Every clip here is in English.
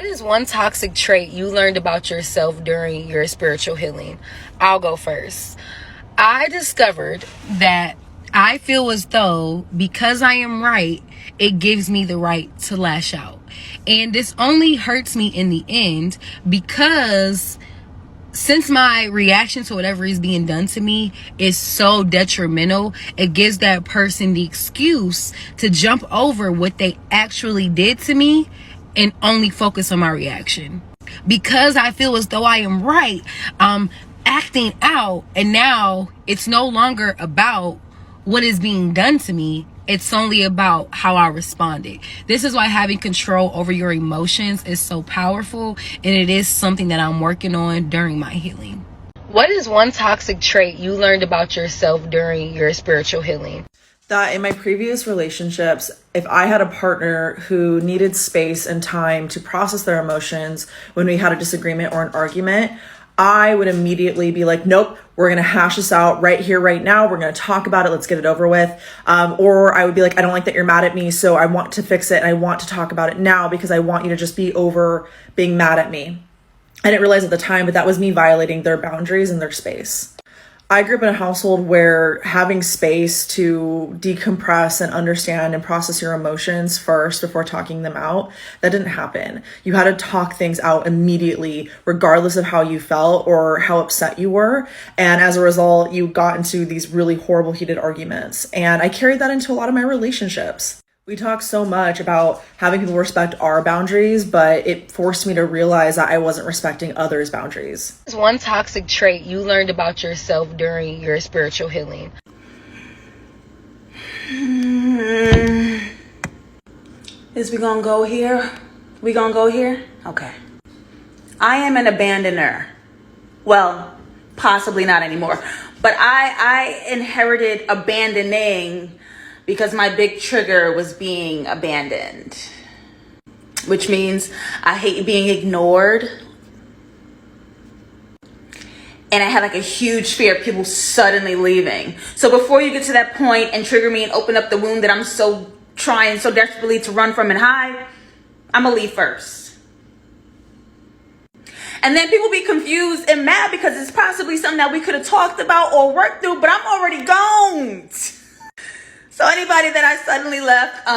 What is one toxic trait you learned about yourself during your spiritual healing? I'll go first. I discovered that I feel as though because I am right, it gives me the right to lash out. And this only hurts me in the end because since my reaction to whatever is being done to me is so detrimental, it gives that person the excuse to jump over what they actually did to me and only focus on my reaction. Because I feel as though I am right, I'm acting out, and now it's no longer about what is being done to me. It's only about how I responded. This is why having control over your emotions is so powerful, and it is something that I'm working on during my healing. What is one toxic trait you learned about yourself during your spiritual healing? That in my previous relationships, if I had a partner who needed space and time to process their emotions when we had a disagreement or an argument, I would immediately be like, nope, we're going to hash this out right here, right now. We're going to talk about it. Let's get it over with. Or I would be like, I don't like that you're mad at me, so I want to fix it. And I want to talk about it now because I want you to just be over being mad at me. I didn't realize at the time, but that was me violating their boundaries and their space. I grew up in a household where having space to decompress and understand and process your emotions first before talking them out, that didn't happen. You had to talk things out immediately, regardless of how you felt or how upset you were. And as a result, you got into these really horrible, heated arguments. And I carried that into a lot of my relationships. We talk so much about having people respect our boundaries, but it forced me to realize that I wasn't respecting others' boundaries. What is one toxic trait you learned about yourself during your spiritual healing? Is we gonna go here? We gonna go here? Okay. I am an abandoner. Well, possibly not anymore. But I inherited abandoning because my big trigger was being abandoned, which means I hate being ignored. And I had like a huge fear of people suddenly leaving. So before you get to that point and trigger me and open up the wound that I'm so trying so desperately to run from and hide, I'm gonna leave first. And then people be confused and mad because it's possibly something that we could have talked about or worked through, but I'm already gone. So anybody that I suddenly left,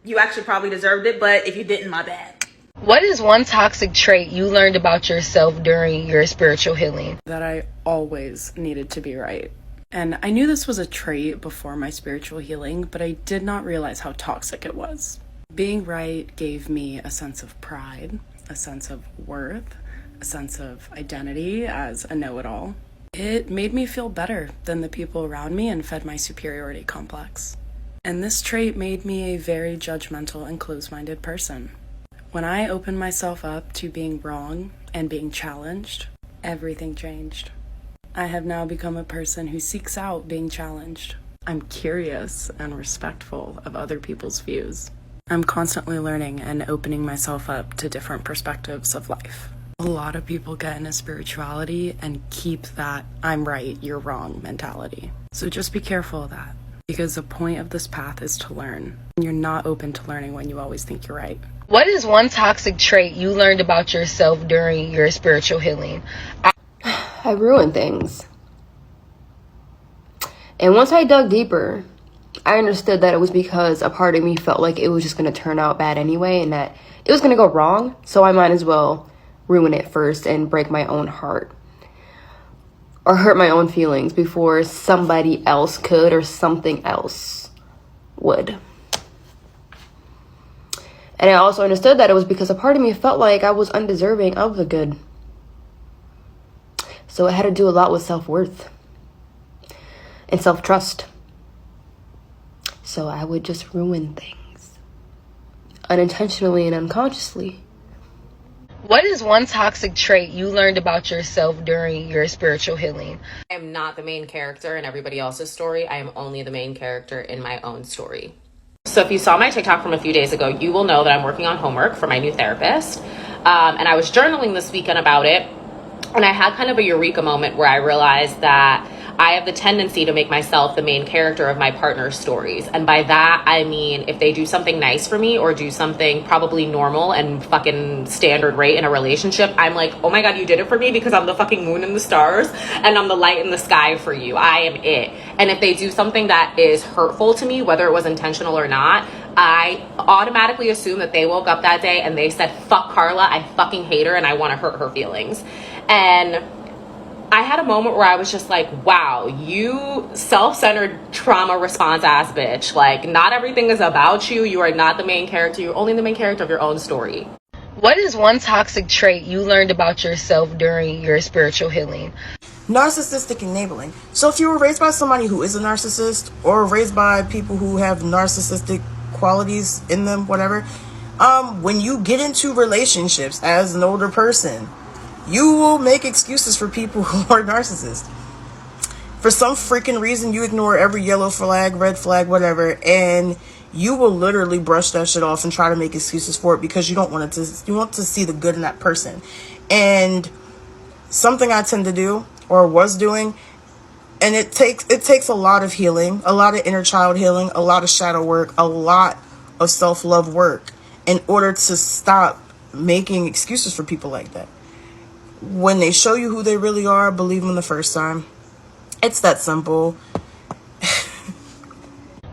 you actually probably deserved it, but if you didn't, my bad. What is one toxic trait you learned about yourself during your spiritual healing? That I always needed to be right. And I knew this was a trait before my spiritual healing, but I did not realize how toxic it was. Being right gave me a sense of pride, a sense of worth, a sense of identity as a know-it-all. It made me feel better than the people around me and fed my superiority complex. And this trait made me a very judgmental and closed-minded person. When I opened myself up to being wrong and being challenged, everything changed. I have now become a person who seeks out being challenged. I'm curious and respectful of other people's views. I'm constantly learning and opening myself up to different perspectives of life. A lot of people get into spirituality and keep that I'm right, you're wrong mentality. So just be careful of that, because the point of this path is to learn. You're not open to learning when you always think you're right. What is one toxic trait you learned about yourself during your spiritual healing? I ruined things. And once I dug deeper, I understood that it was because a part of me felt like it was just going to turn out bad anyway and that it was going to go wrong, so I might as well ruin it first and break my own heart or hurt my own feelings before somebody else could or something else would. And I also understood that it was because a part of me felt like I was undeserving of the good. So it had to do a lot with self-worth and self-trust. So I would just ruin things unintentionally and unconsciously. What is one toxic trait you learned about yourself during your spiritual healing? I am not the main character in everybody else's story. I am only the main character in my own story. So if you saw my TikTok from a few days ago, you will know that I'm working on homework for my new therapist. And I was journaling this weekend about it. And I had kind of a eureka moment where I realized that I have the tendency to make myself the main character of my partner's stories. And by that, I mean, if they do something nice for me or do something probably normal and fucking standard rate in a relationship, I'm like, oh my God, you did it for me because I'm the fucking moon in the stars and I'm the light in the sky for you. I am it. And if they do something that is hurtful to me, whether it was intentional or not, I automatically assume that they woke up that day and they said, fuck Carla, I fucking hate her and I want to hurt her feelings. And I had a moment where I was just like, wow, you self-centered trauma response ass bitch. Like, not everything is about you. You are not the main character. You're only the main character of your own story. What is one toxic trait you learned about yourself during your spiritual healing? Narcissistic enabling. So if you were raised by somebody who is a narcissist, or raised by people who have narcissistic qualities in them, whatever, when you get into relationships as an older person, you will make excuses for people who are narcissists. For some freaking reason, you ignore every yellow flag, red flag, whatever, and you will literally brush that shit off and try to make excuses for it because you don't want it to. You want to see the good in that person. And something I tend to do, or was doing, and it takes a lot of healing, a lot of inner child healing, a lot of shadow work, a lot of self-love work in order to stop making excuses for people like that. When they show you who they really are, believe them the first time. It's that simple.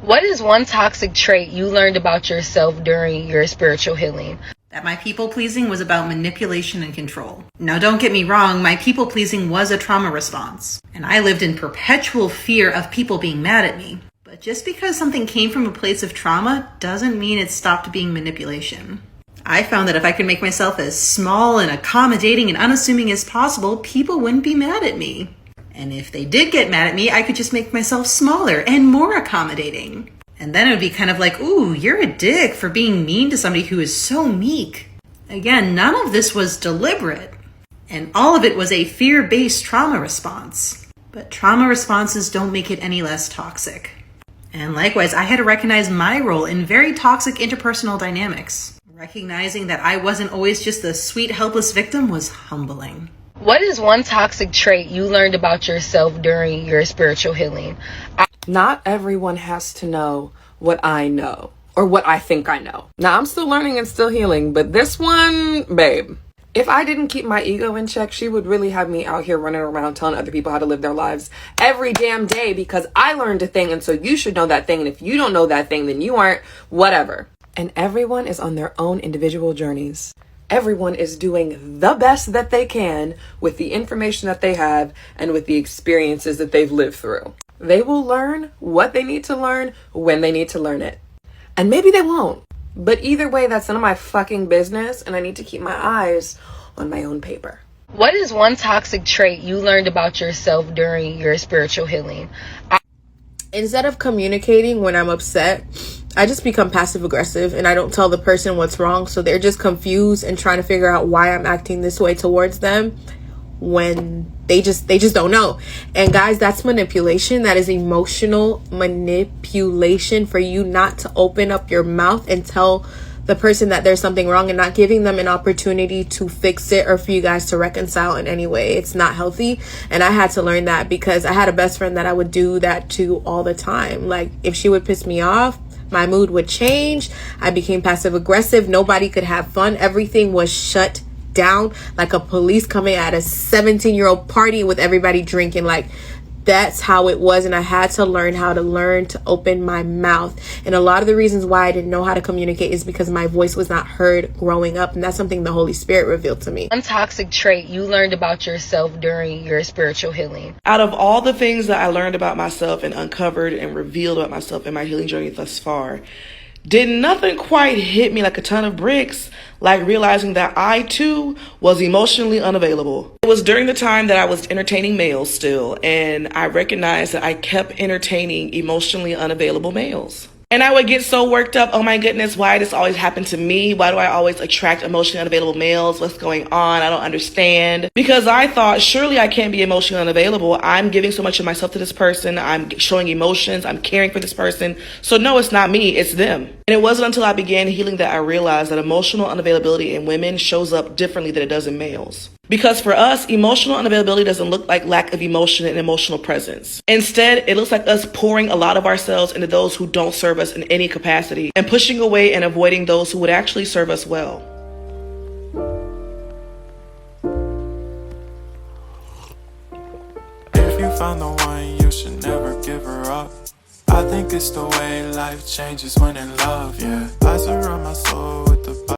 What is one toxic trait you learned about yourself during your spiritual healing? That my people-pleasing was about manipulation and control. Now, don't get me wrong, my people-pleasing was a trauma response, and I lived in perpetual fear of people being mad at me. But just because something came from a place of trauma doesn't mean it stopped being manipulation. I found that if I could make myself as small and accommodating and unassuming as possible, people wouldn't be mad at me. And if they did get mad at me, I could just make myself smaller and more accommodating. And then it would be kind of like, ooh, you're a dick for being mean to somebody who is so meek. Again, none of this was deliberate. And all of it was a fear-based trauma response. But trauma responses don't make it any less toxic. And likewise, I had to recognize my role in very toxic interpersonal dynamics. Recognizing that I wasn't always just the sweet, helpless victim was humbling. What is one toxic trait you learned about yourself during your spiritual healing? Not everyone has to know what I know or what I think I know. Now, I'm still learning and still healing, but this one, babe, if I didn't keep my ego in check, she would really have me out here running around telling other people how to live their lives every damn day because I learned a thing, and so you should know that thing, and if you don't know that thing, then you aren't, whatever. And everyone is on their own individual journeys. Everyone is doing the best that they can with the information that they have and with the experiences that they've lived through. They will learn what they need to learn when they need to learn it. And maybe they won't. But either way, that's none of my fucking business, and I need to keep my eyes on my own paper. What is one toxic trait you learned about yourself during your spiritual healing? Instead of communicating when I'm upset, I just become passive aggressive and I don't tell the person what's wrong. So they're just confused and trying to figure out why I'm acting this way towards them when they just don't know. And guys, that's manipulation. That is emotional manipulation for you not to open up your mouth and tell the person that there's something wrong and not giving them an opportunity to fix it or for you guys to reconcile in any way. It's not healthy. And I had to learn that because I had a best friend that I would do that to all the time. Like if she would piss me off, my mood would change. I became passive aggressive. Nobody could have fun. Everything was shut down, like a police coming at a 17-year-old party with everybody drinking. Like that's how it was. And I had to learn to open my mouth. And a lot of the reasons why I didn't know how to communicate is because my voice was not heard growing up. And that's something the Holy Spirit revealed to me. One toxic trait you learned about yourself during your spiritual healing. Out of all the things that I learned about myself and uncovered and revealed about myself in my healing journey thus far, did nothing quite hit me like a ton of bricks, like realizing that I too was emotionally unavailable. It was during the time that I was entertaining males still, and I recognized that I kept entertaining emotionally unavailable males. And I would get so worked up, oh my goodness, why does this always happen to me? Why do I always attract emotionally unavailable males? What's going on? I don't understand. Because I thought, surely I can't be emotionally unavailable. I'm giving so much of myself to this person. I'm showing emotions. I'm caring for this person. So no, it's not me, it's them. And it wasn't until I began healing that I realized that emotional unavailability in women shows up differently than it does in males. Because for us, emotional unavailability doesn't look like lack of emotion and emotional presence. Instead, it looks like us pouring a lot of ourselves into those who don't serve us in any capacity and pushing away and avoiding those who would actually serve us well. If you find the one, you should never give her up. I think it's the way life changes when in love, yeah. I surround my soul with the